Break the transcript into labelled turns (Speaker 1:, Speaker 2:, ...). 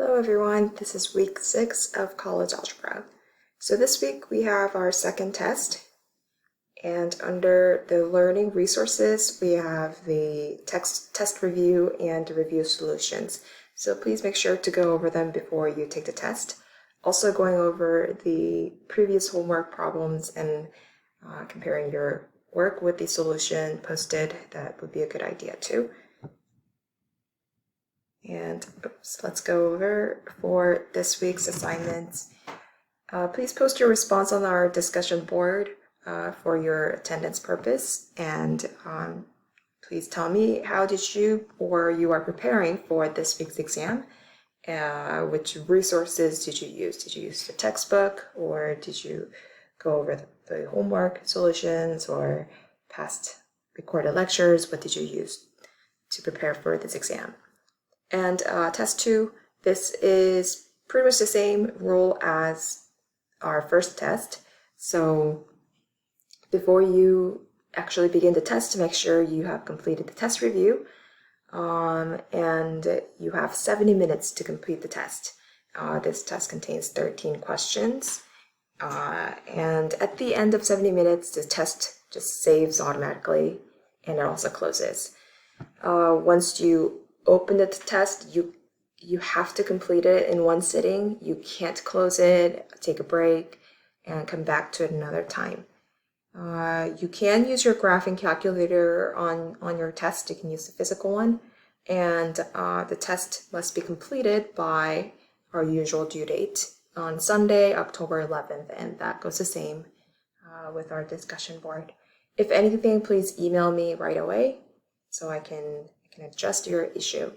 Speaker 1: Hello everyone, this is week 6 of college algebra. So this week we have our second test, and under the learning resources we have the test review and review solutions. So please make sure to go over them before you take the test. Also going over the previous homework problems and comparing your work with the solution posted, that would be a good idea too. And let's go over for this week's assignments. Please post your response on our discussion board for your attendance purpose, and please tell me how did you or you are preparing for this week's exam. Which resources did you use? Did you use the textbook, or did you go over the homework solutions or past recorded lectures? What did you use to prepare for this exam? And test 2, this is pretty much the same rule as our first test. So before you actually begin the test, make sure you have completed the test review, and you have 70 minutes to complete the test. This test contains 13 questions, and at the end of 70 minutes, the test just saves automatically, and it also closes. Once you open the test, you have to complete it in one sitting. You can't close it, take a break, and come back to it another time. You can use your graphing calculator on your test. You can use the physical one, and the test must be completed by our usual due date on Sunday, October 11th, and that goes the same with our discussion board. If anything, please email me right away so I can adjust your issue.